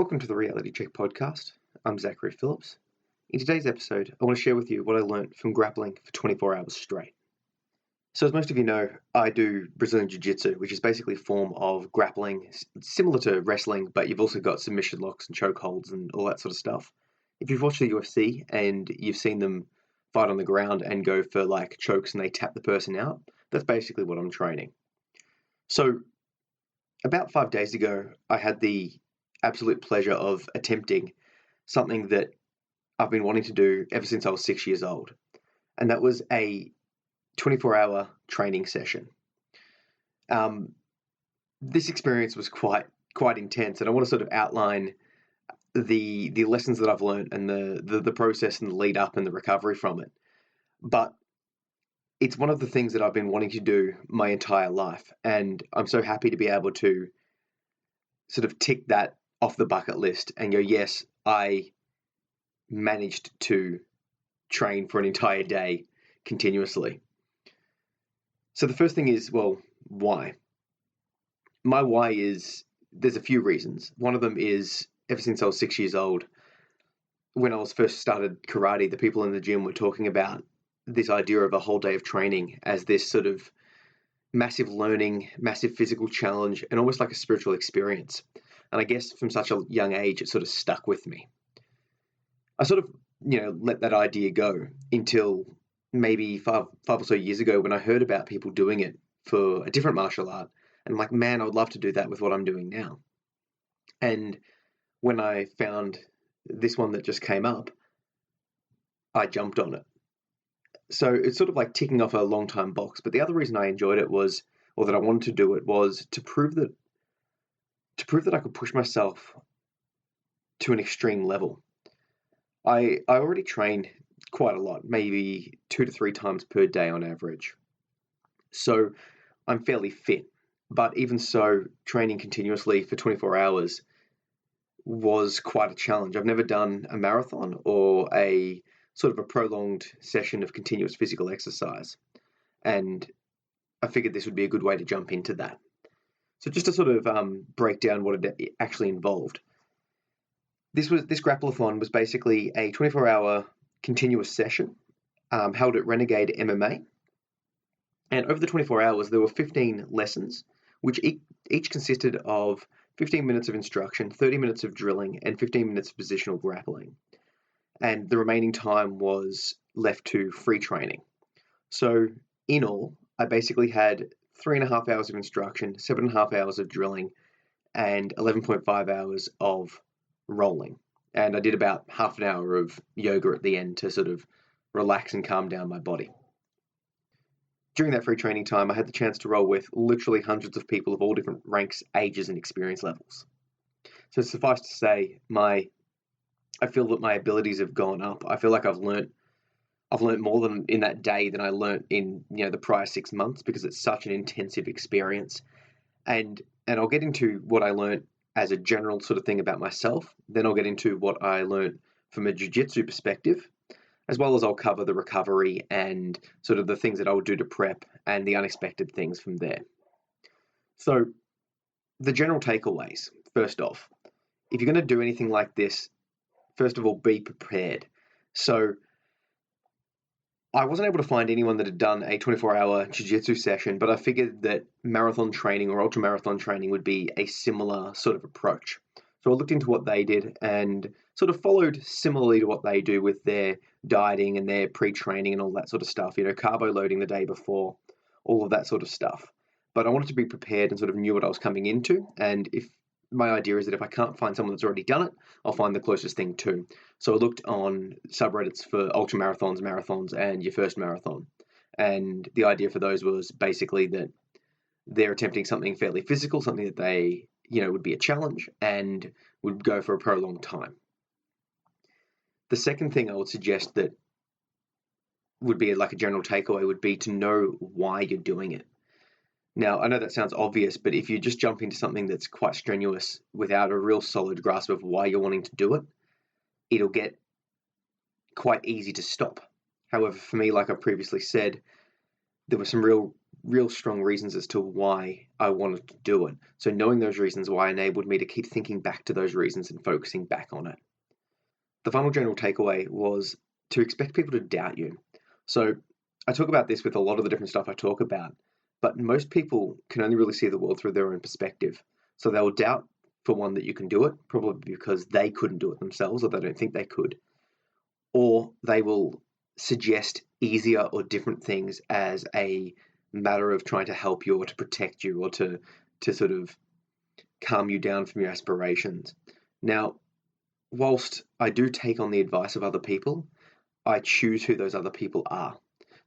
Welcome to the Reality Check podcast. I'm Zachary Phillips. In today's episode, I want to share with you what I learned from grappling for 24 hours straight. So as most of you know, I do Brazilian Jiu Jitsu, which is basically a form of grappling, similar to wrestling, but you've also got submission locks and chokeholds and all that sort of stuff. If you've watched the UFC and you've seen them fight on the ground and go for like chokes and they tap the person out, that's basically what I'm training. So about 5 days ago, I had the absolute pleasure of attempting something that I've been wanting to do ever since I was 6 years old. And that was a 24-hour training session. This experience was quite intense, and I want to sort of outline the lessons that I've learned and the process and the lead up and the recovery from it. But it's one of the things that I've been wanting to do my entire life, and I'm so happy to be able to sort of tick that off the bucket list and go, yes, I managed to train for an entire day continuously. So the first thing is, well, why? My why is, there's a few reasons. One of them is, ever since I was 6 years old, when I was first started karate, the people in the gym were talking about this idea of a whole day of training as this sort of massive learning, massive physical challenge, and almost like a spiritual experience. And I guess from such a young age, it sort of stuck with me. I sort of, let that idea go until maybe five or so years ago when I heard about people doing it for a different martial art. And I'm like, man, I would love to do that with what I'm doing now. And when I found this one that just came up, I jumped on it. So it's sort of like ticking off a long time box. But the other reason I enjoyed it was, or that I wanted to do it, was to prove that I could push myself to an extreme level. I already train quite a lot, maybe 2 to 3 times per day on average. So I'm fairly fit. But even so, training continuously for 24 hours was quite a challenge. I've never done a marathon or a sort of a prolonged session of continuous physical exercise. And I figured this would be a good way to jump into that. So just to sort of break down what it actually involved. This Grapple-A-Thon was basically a 24-hour continuous session held at Renegade MMA. And over the 24 hours, there were 15 lessons, which each consisted of 15 minutes of instruction, 30 minutes of drilling, and 15 minutes of positional grappling. And the remaining time was left to free training. So in all, I basically had 3.5 hours of instruction, 7.5 hours of drilling, and 11.5 hours of rolling. And I did about half an hour of yoga at the end to sort of relax and calm down my body. During that free training time, I had the chance to roll with literally hundreds of people of all different ranks, ages, and experience levels. So suffice to say, I feel that my abilities have gone up. I feel like I've learned more than in that day than I learned in the prior 6 months, because it's such an intensive experience. And I'll get into what I learned as a general sort of thing about myself. Then I'll get into what I learned from a jiu-jitsu perspective, as well as I'll cover the recovery and sort of the things that I would do to prep and the unexpected things from there. So the general takeaways, first off, if you're going to do anything like this, first of all, be prepared. So I wasn't able to find anyone that had done a 24-hour jiu-jitsu session, but I figured that marathon training or ultra-marathon training would be a similar sort of approach. So I looked into what they did and sort of followed similarly to what they do with their dieting and their pre-training and all that sort of stuff, carbo loading the day before, all of that sort of stuff. But I wanted to be prepared and sort of knew what I was coming into. And if my idea is that if I can't find someone that's already done it, I'll find the closest thing too. So I looked on subreddits for ultra marathons, and your first marathon. And the idea for those was basically that they're attempting something fairly physical, something that they, would be a challenge and would go for a prolonged time. The second thing I would suggest that would be like a general takeaway would be to know why you're doing it. Now, I know that sounds obvious, but if you just jump into something that's quite strenuous without a real solid grasp of why you're wanting to do it, it'll get quite easy to stop. However, for me, like I previously said, there were some real real strong reasons as to why I wanted to do it. So knowing those reasons why enabled me to keep thinking back to those reasons and focusing back on it. The final general takeaway was to expect people to doubt you. So I talk about this with a lot of the different stuff I talk about, but most people can only really see the world through their own perspective. So they will doubt, for one, that you can do it, probably because they couldn't do it themselves or they don't think they could. Or they will suggest easier or different things as a matter of trying to help you or to protect you or to sort of calm you down from your aspirations. Now, whilst I do take on the advice of other people, I choose who those other people are.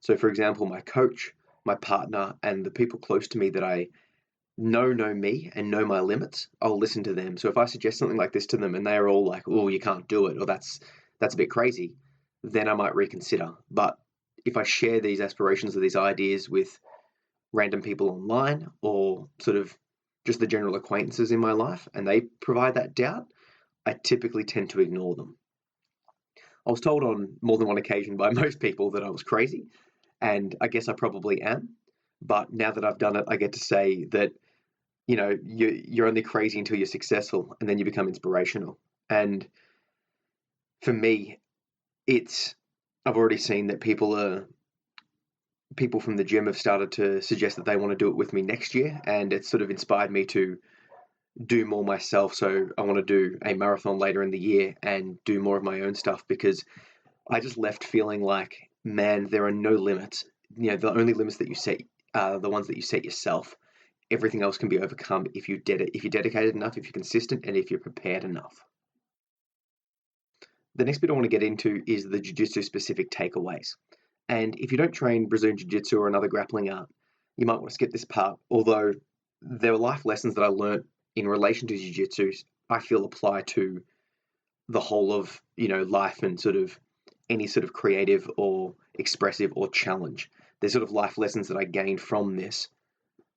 So, for example, my coach, my partner, and the people close to me that I know me and know my limits, I'll listen to them. So if I suggest something like this to them and they're all like, "Oh, you can't do it," or "That's a bit crazy," then I might reconsider. But if I share these aspirations or these ideas with random people online or sort of just the general acquaintances in my life and they provide that doubt, I typically tend to ignore them. I was told on more than one occasion by most people that I was crazy, and I guess I probably am. But now that I've done it, I get to say that, you're only crazy until you're successful, and then you become inspirational. And for me, I've already seen that people from the gym have started to suggest that they want to do it with me next year, and it's sort of inspired me to do more myself. So I want to do a marathon later in the year and do more of my own stuff because I just left feeling like, man, there are no limits. The only limits that you set are the ones that you set yourself. Everything else can be overcome if you're dedicated enough, if you're consistent, and if you're prepared enough. The next bit I want to get into is the Jiu Jitsu specific takeaways. And if you don't train Brazilian Jiu Jitsu or another grappling art, you might want to skip this part, although there are life lessons that I learned in relation to Jiu Jitsu I feel apply to the whole of, life and sort of any sort of creative or expressive or challenge. There's sort of life lessons that I gained from this,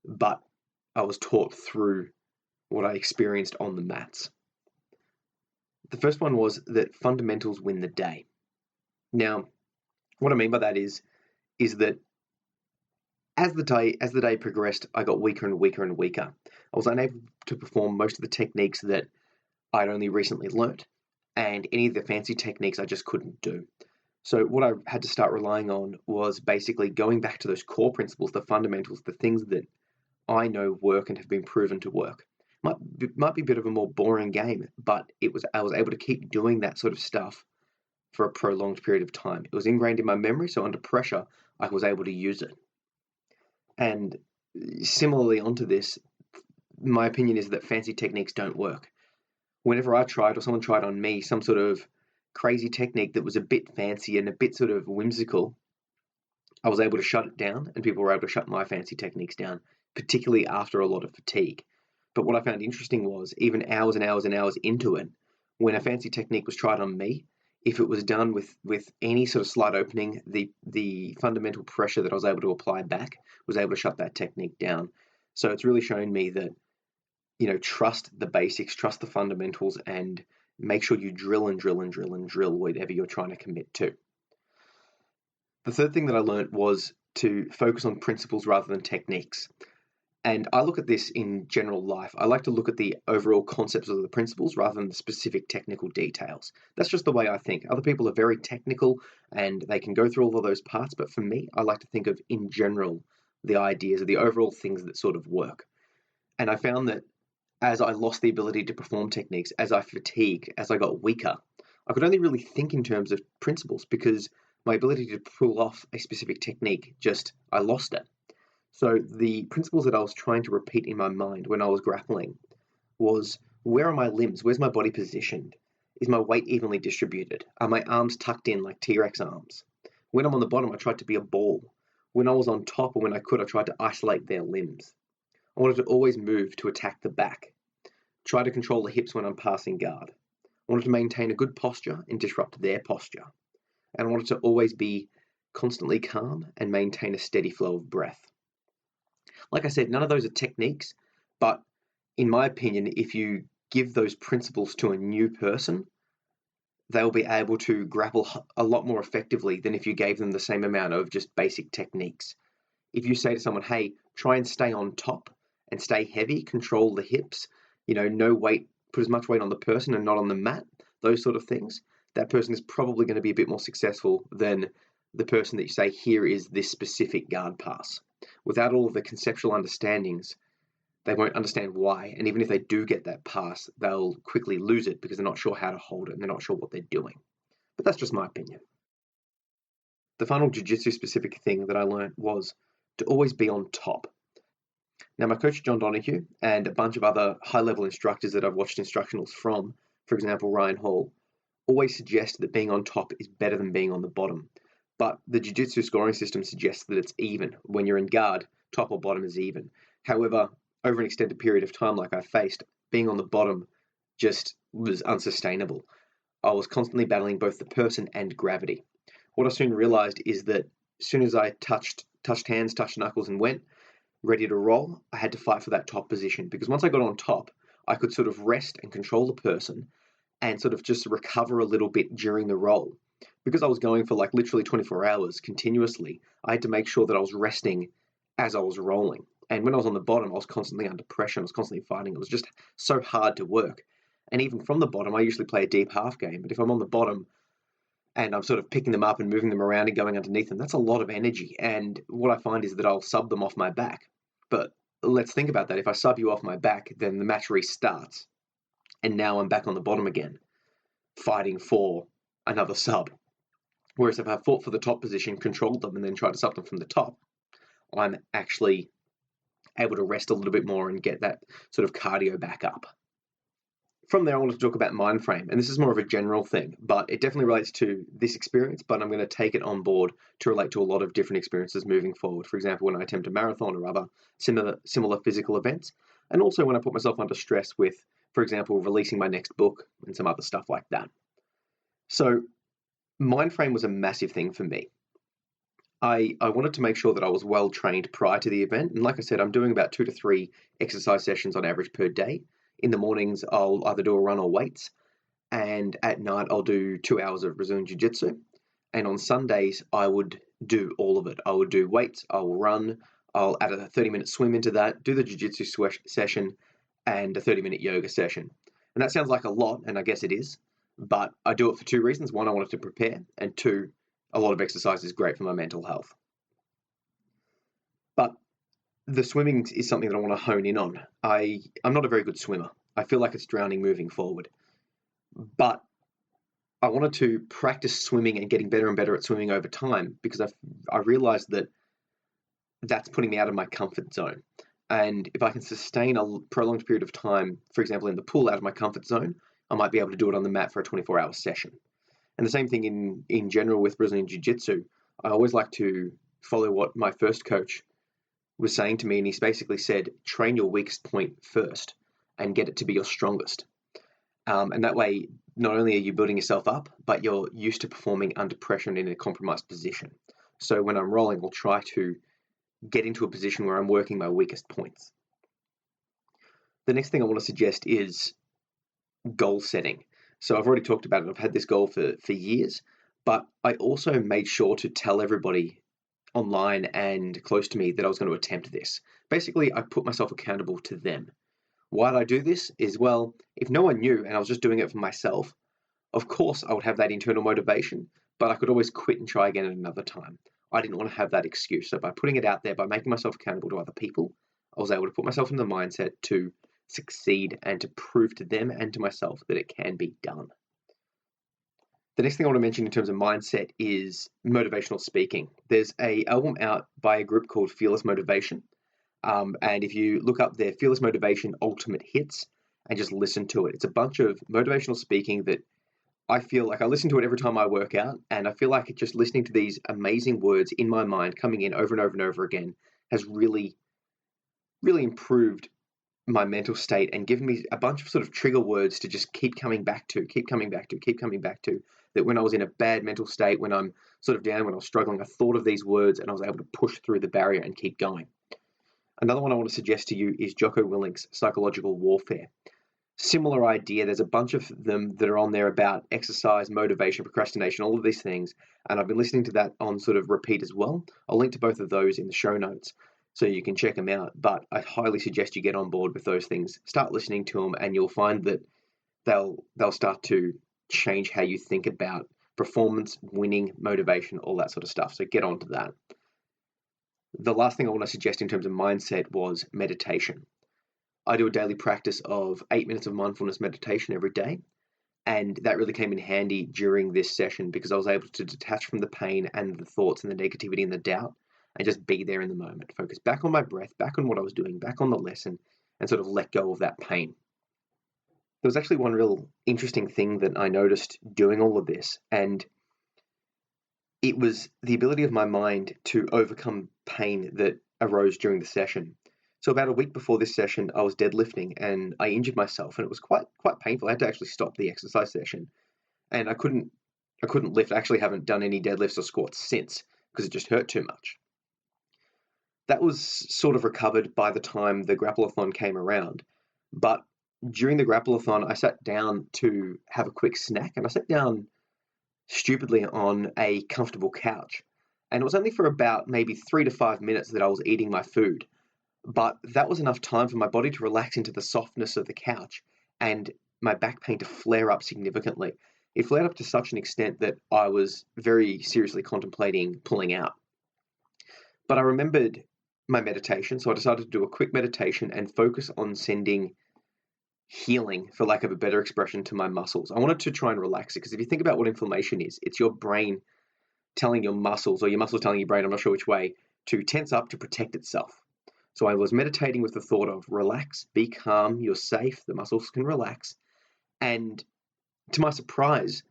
but I was taught through what I experienced on the mats. The first one was that fundamentals win the day. Now, what I mean by that is that as the day progressed, I got weaker and weaker and weaker. I was unable to perform most of the techniques that I'd only recently learnt, and any of the fancy techniques I just couldn't do. So what I had to start relying on was basically going back to those core principles, the fundamentals, the things that I know work and have been proven to work. Might be a bit of a more boring game, but I was able to keep doing that sort of stuff for a prolonged period of time. It was ingrained in my memory, so under pressure, I was able to use it. And similarly onto this, my opinion is that fancy techniques don't work. Whenever I tried or someone tried on me some sort of crazy technique that was a bit fancy and a bit sort of whimsical, I was able to shut it down and people were able to shut my fancy techniques down, particularly after a lot of fatigue. But what I found interesting was even hours and hours and hours into it, when a fancy technique was tried on me, if it was done with any sort of slight opening, the fundamental pressure that I was able to apply back was able to shut that technique down. So it's really shown me that, trust the basics, trust the fundamentals, and make sure you drill and drill and drill and drill whatever you're trying to commit to. The third thing that I learned was to focus on principles rather than techniques. And I look at this in general life. I like to look at the overall concepts of the principles rather than the specific technical details. That's just the way I think. Other people are very technical and they can go through all of those parts, but for me, I like to think of, in general, the ideas or the overall things that sort of work. And I found that as I lost the ability to perform techniques, as I fatigued, as I got weaker, I could only really think in terms of principles because my ability to pull off a specific technique I lost it. So the principles that I was trying to repeat in my mind when I was grappling was, where are my limbs? Where's my body positioned? Is my weight evenly distributed? Are my arms tucked in like T-Rex arms? When I'm on the bottom, I tried to be a ball. When I was on top or when I could, I tried to isolate their limbs. I wanted to always move to attack the back. Try to control the hips when I'm passing guard. I wanted to maintain a good posture and disrupt their posture. And I wanted to always be constantly calm and maintain a steady flow of breath. Like I said, none of those are techniques, but in my opinion, if you give those principles to a new person, they'll be able to grapple a lot more effectively than if you gave them the same amount of just basic techniques. if you say to someone, hey, try and stay on top and stay heavy, control the hips, no weight, put as much weight on the person and not on the mat, those sort of things, that person is probably going to be a bit more successful than the person that you say, here is this specific guard pass. Without all of the conceptual understandings, they won't understand why. And even if they do get that pass, they'll quickly lose it because they're not sure how to hold it and they're not sure what they're doing. But that's just my opinion. The final jiu-jitsu specific thing that I learned was to always be on top. Now, my coach, John Donahue, and a bunch of other high-level instructors that I've watched instructionals from, for example, Ryan Hall, always suggest that being on top is better than being on the bottom. But the jiu-jitsu scoring system suggests that it's even. When you're in guard, top or bottom is even. However, over an extended period of time like I faced, being on the bottom just was unsustainable. I was constantly battling both the person and gravity. What I soon realized is that as soon as I touched hands, touched knuckles and went ready to roll, I had to fight for that top position, because once I got on top, I could sort of rest and control the person and sort of just recover a little bit during the roll. Because I was going for like literally 24 hours continuously, I had to make sure that I was resting as I was rolling. And when I was on the bottom, I was constantly under pressure. I was constantly fighting. It was just so hard to work. And even from the bottom, I usually play a deep half game. But if I'm on the bottom and I'm sort of picking them up and moving them around and going underneath them, that's a lot of energy. And what I find is that I'll sub them off my back. But let's think about that. If I sub you off my back, then the match restarts. And now I'm back on the bottom again, fighting for another sub. Whereas if I fought for the top position, controlled them, and then tried to sub them from the top, I'm actually able to rest a little bit more and get that sort of cardio back up. From there, I wanted to talk about mind frame, and this is more of a general thing, but it definitely relates to this experience, but I'm going to take it on board to relate to a lot of different experiences moving forward. For example, when I attempt a marathon or other similar physical events, and also when I put myself under stress with, for example, releasing my next book and some other stuff like that. So mind frame was a massive thing for me. I wanted to make sure that I was well trained prior to the event. And like I said, I'm doing about 2 to 3 exercise sessions on average per day. In the mornings, I'll either do a run or weights. And at night, I'll do 2 hours of Brazilian Jiu Jitsu. And on Sundays, I would do all of it. I would do weights, I will run, I'll add a 30-minute swim into that, do the Jiu Jitsu session, and a 30-minute yoga session. And that sounds like a lot, and I guess it is. But I do it for 2 reasons. One, I wanted to prepare. And 2, a lot of exercise is great for my mental health. But the swimming is something that I want to hone in on. I'm not a very good swimmer. I feel like it's drowning moving forward. But I wanted to practice swimming and getting better and better at swimming over time, because I realized that that's putting me out of my comfort zone. And if I can sustain a prolonged period of time, for example, in the pool out of my comfort zone, I might be able to do it on the mat for a 24-hour session. And the same thing in general with Brazilian Jiu Jitsu. I always like to follow what my first coach was saying to me, and he's basically said, train your weakest point first and get it to be your strongest. And that way, not only are you building yourself up, but you're used to performing under pressure and in a compromised position. So when I'm rolling, I'll try to get into a position where I'm working my weakest points. The next thing I want to suggest is goal setting. So I've already talked about it. I've had this goal for years, but I also made sure to tell everybody online and close to me that I was going to attempt this. Basically, I put myself accountable to them. Why did I do this? Is, well, if no one knew and I was just doing it for myself, of course I would have that internal motivation, but I could always quit and try again at another time. I didn't want to have that excuse. So by putting it out there, by making myself accountable to other people, I was able to put myself in the mindset to succeed and to prove to them and to myself that it can be done. The next thing I want to mention in terms of mindset is motivational speaking. There's an album out by a group called Fearless Motivation. And if you look up their Fearless Motivation Ultimate Hits and just listen to it, it's a bunch of motivational speaking that I feel like I listen to it every time I work out. And I feel like just listening to these amazing words in my mind coming in over and over and over again has really, really improved my mental state and given me a bunch of sort of trigger words to just keep coming back to, that when I was in a bad mental state, when I'm sort of down, when I was struggling, I thought of these words and I was able to push through the barrier and keep going. Another one I want to suggest to you is Jocko Willink's Psychological Warfare. Similar idea. There's a bunch of them that are on there about exercise, motivation, procrastination, all of these things. And I've been listening to that on sort of repeat as well. I'll link to both of those in the show notes so you can check them out. But I highly suggest you get on board with those things. Start listening to them, and you'll find that they'll start to change how you think about performance, winning, motivation, all that sort of stuff. So get on to that. The last thing I want to suggest in terms of mindset was meditation. I do a daily practice of 8 minutes of mindfulness meditation every day. And that really came in handy during this session because I was able to detach from the pain and the thoughts and the negativity and the doubt and just be there in the moment. Focus back on my breath, back on what I was doing, back on the lesson, and sort of let go of that pain. There was actually one real interesting thing that I noticed doing all of this, and it was the ability of my mind to overcome pain that arose during the session. So about a week before this session, I was deadlifting and I injured myself, and it was quite painful. I had to actually stop the exercise session, and I couldn't lift. I actually haven't done any deadlifts or squats since because it just hurt too much. That was sort of recovered by the time the Grapple-A-Thon came around. But during the Grapple-A-Thon, I sat down to have a quick snack, and I sat down stupidly on a comfortable couch. And it was only for about maybe 3 to 5 minutes that I was eating my food. But that was enough time for my body to relax into the softness of the couch and my back pain to flare up significantly. It flared up to such an extent that I was very seriously contemplating pulling out. But I remembered my meditation, so I decided to do a quick meditation and focus on sending healing, for lack of a better expression, to my muscles. I wanted to try and relax it because if you think about what inflammation is, it's your brain telling your muscles, or your muscles telling your brain, I'm not sure which way, to tense up to protect itself. So I was meditating with the thought of relax, be calm, you're safe, the muscles can relax. And to my surprise,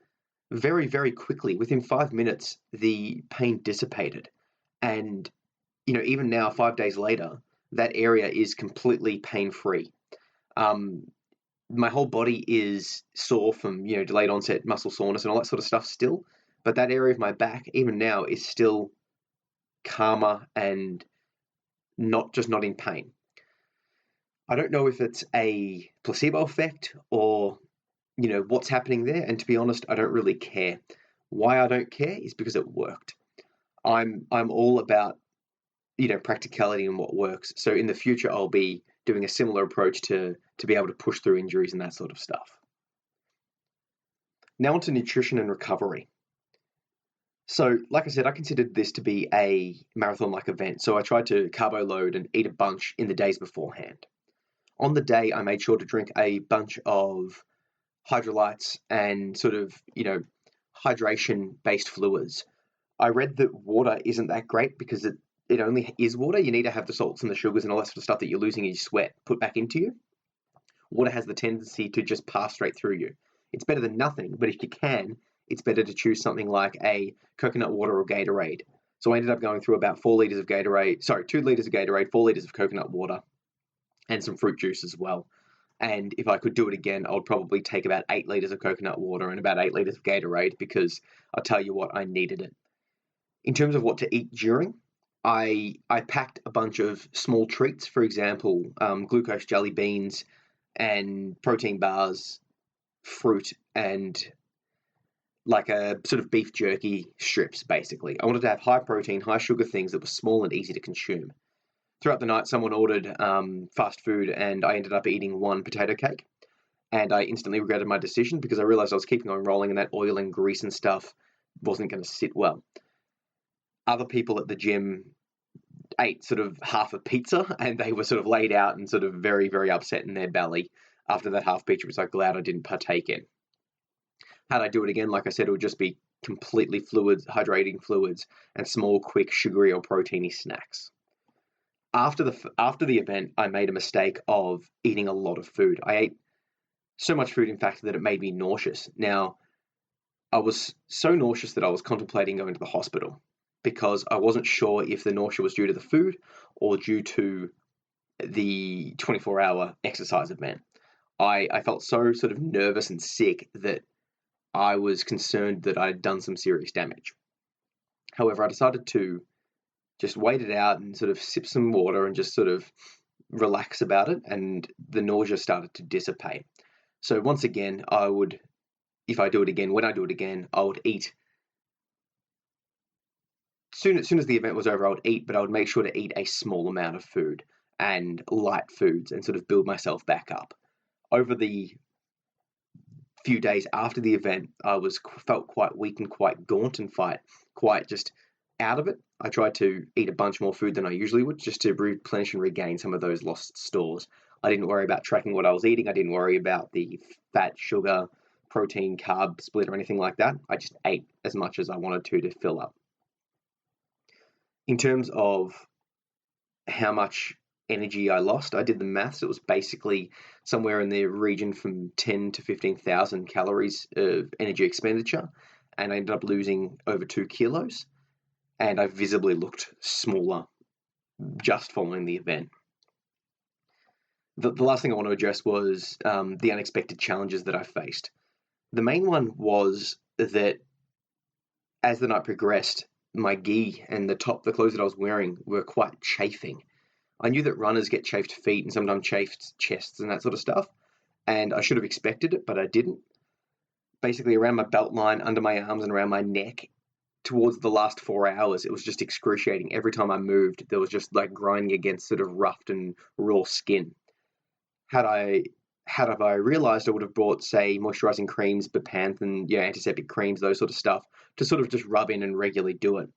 very, very quickly, within 5 minutes, the pain dissipated. And, even now, 5 days later, that area is completely pain-free. My whole body is sore from, delayed onset muscle soreness and all that sort of stuff still. But that area of my back, even now, is still calmer and not in pain. I don't know if it's a placebo effect or, what's happening there. And to be honest, I don't really care. Why I don't care is because it worked. I'm all about, practicality and what works. So in the future, I'll be doing a similar approach to be able to push through injuries and that sort of stuff. Now onto nutrition and recovery. So, like I said, I considered this to be a marathon-like event, so I tried to carbo load and eat a bunch in the days beforehand. On the day, I made sure to drink a bunch of hydrolytes and sort of, hydration-based fluids. I read that water isn't that great because it only is water. You need to have the salts and the sugars and all that sort of stuff that you're losing in your sweat put back into you. Water has the tendency to just pass straight through you. It's better than nothing, but if you can, it's better to choose something like a coconut water or Gatorade. So I ended up going through about 2 liters of Gatorade, 4 liters of coconut water, and some fruit juice as well. And if I could do it again, I would probably take about 8 liters of coconut water and about 8 liters of Gatorade because I'll tell you what, I needed it. In terms of what to eat during, I packed a bunch of small treats, for example, glucose jelly beans and protein bars, fruit, and like a sort of beef jerky strips, basically. I wanted to have high protein, high sugar things that were small and easy to consume. Throughout the night, someone ordered fast food, and I ended up eating one potato cake. And I instantly regretted my decision because I realized I was keeping on rolling and that oil and grease and stuff wasn't going to sit well. Other people at the gym ate sort of half a pizza, and they were sort of laid out and sort of very, very upset in their belly after that half pizza, which I'm glad I didn't partake in. Had I do it again, like I said, it would just be completely fluids, hydrating fluids, and small, quick, sugary or proteiny snacks. After the event, I made a mistake of eating a lot of food. I ate so much food, in fact, that it made me nauseous. Now, I was so nauseous that I was contemplating going to the hospital because I wasn't sure if the nausea was due to the food or due to the 24-hour exercise event. I felt so sort of nervous and sick that I was concerned that I'd done some serious damage. However, I decided to just wait it out and sort of sip some water and just sort of relax about it, and the nausea started to dissipate. So once again, if I do it again, when I do it again, I would eat. As soon as the event was over, I would eat, but I would make sure to eat a small amount of food and light foods and sort of build myself back up. Over the few days after the event, I felt quite weak and quite gaunt and quite just out of it. I tried to eat a bunch more food than I usually would just to replenish and regain some of those lost stores. I didn't worry about tracking what I was eating. I didn't worry about the fat, sugar, protein, carb split or anything like that. I just ate as much as I wanted to fill up. In terms of how much energy I lost, I did the maths. It was basically somewhere in the region from 10 to 15,000 calories of energy expenditure, and I ended up losing over 2 kilos, and I visibly looked smaller just following the event. The last thing I want to address was the unexpected challenges that I faced. The main one was that as the night progressed, my gi and the clothes that I was wearing were quite chafing. I knew that runners get chafed feet and sometimes chafed chests and that sort of stuff, and I should have expected it, but I didn't. Basically, around my belt line, under my arms, and around my neck, towards the last 4 hours, it was just excruciating. Every time I moved, there was just like grinding against sort of roughed and raw skin. Had I realized, I would have bought, say, moisturizing creams, Bepanthen, antiseptic creams, those sort of stuff, to sort of just rub in and regularly do it.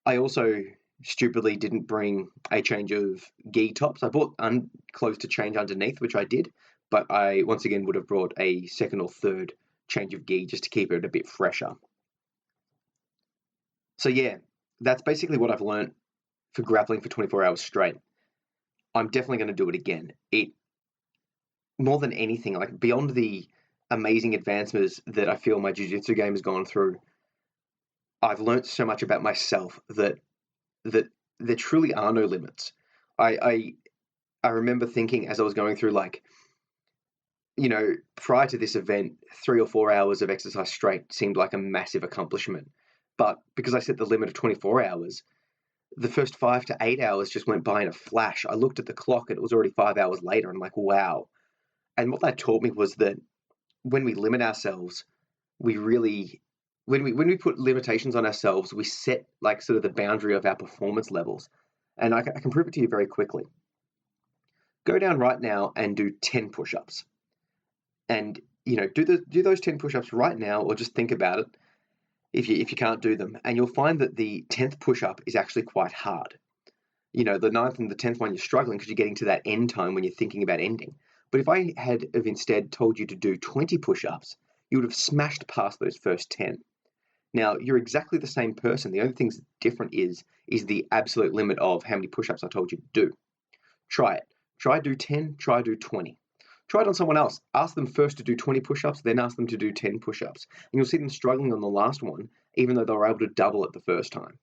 I also stupidly didn't bring a change of gi tops. I bought clothes to change underneath, which I did, but I once again would have brought a second or third change of gi just to keep it a bit fresher. So yeah, that's basically what I've learned for grappling for 24 hours straight. I'm definitely going to do it again. It, more than anything, like beyond the amazing advancements that I feel my jiu-jitsu game has gone through, I've learned so much about myself that there truly are no limits. I remember thinking as I was going through, like, prior to this event, 3 or 4 hours of exercise straight seemed like a massive accomplishment. But because I set the limit of 24 hours, the first 5 to 8 hours just went by in a flash. I looked at the clock and it was already 5 hours later. And I'm like, wow. And what that taught me was that when we limit ourselves, we really, when we put limitations on ourselves, we set like sort of the boundary of our performance levels. And I can prove it to you very quickly. Go down right now and do 10 push-ups. And do those 10 push-ups right now, or just think about it if you can't do them, and you'll find that the 10th push-up is actually quite hard. The ninth and the 10th one, you're struggling because you're getting to that end time when you're thinking about ending. But if I had have instead told you to do 20 push-ups, you would have smashed past those first 10. Now, you're exactly the same person. The only thing that's different is the absolute limit of how many push-ups I told you to do. Try it. Try do 10, try do 20. Try it on someone else. Ask them first to do 20 push-ups, then ask them to do 10 push-ups. And you'll see them struggling on the last one, even though they were able to double it the first time.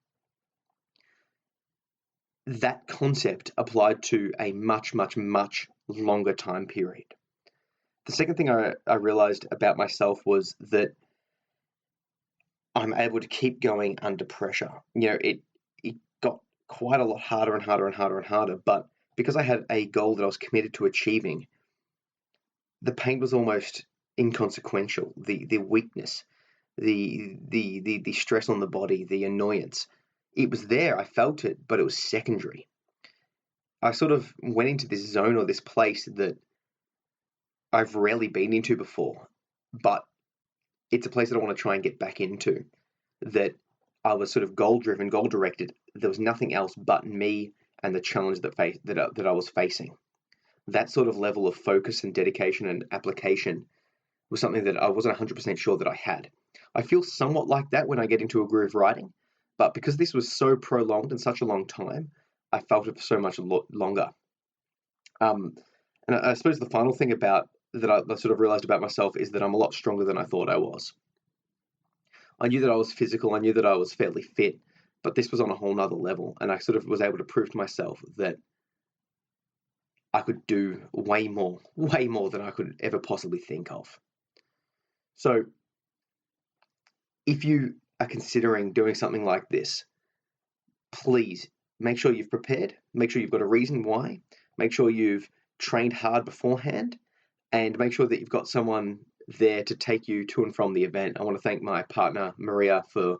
That concept applied to a much, much, much longer time period. The second thing I realized about myself was that I'm able to keep going under pressure. It got quite a lot harder and harder and harder and harder, but because I had a goal that I was committed to achieving, the pain was almost inconsequential. The weakness, the stress on the body, the annoyance, it was there. I felt it, but it was secondary. I sort of went into this zone or this place that I've rarely been into before, but it's a place that I want to try and get back into. That I was sort of goal driven, goal directed. There was nothing else but me and the challenge that I was facing. That sort of level of focus and dedication and application was something that I wasn't 100% sure that I had. I feel somewhat like that when I get into a groove riding, but because this was so prolonged and such a long time, I felt it for so much longer. And I suppose the final thing about that I sort of realized about myself is that I'm a lot stronger than I thought I was. I knew that I was physical, I knew that I was fairly fit, but this was on a whole nother level, and I sort of was able to prove to myself that I could do way more than I could ever possibly think of. So if you are considering doing something like this, please make sure you've prepared, make sure you've got a reason why, make sure you've trained hard beforehand, and make sure that you've got someone there to take you to and from the event. I want to thank my partner, Maria, for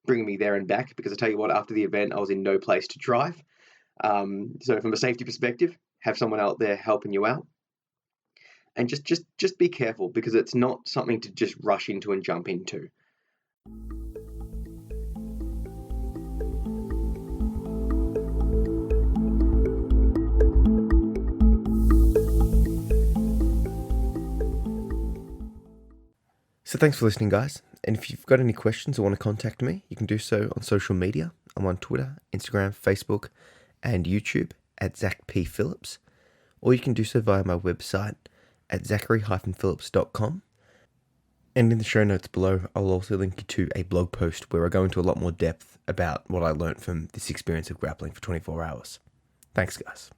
bringing me there and back, because I tell you what, after the event, I was in no place to drive. So from a safety perspective, have someone out there helping you out. And just be careful, because it's not something to just rush into and jump into. So thanks for listening, guys. And if you've got any questions or want to contact me, you can do so on social media. I'm on Twitter, Instagram, Facebook, and YouTube at Zach P. Phillips. Or you can do so via my website at zachary-phillips.com. And in the show notes below, I'll also link you to a blog post where I go into a lot more depth about what I learned from this experience of grappling for 24 hours. Thanks, guys.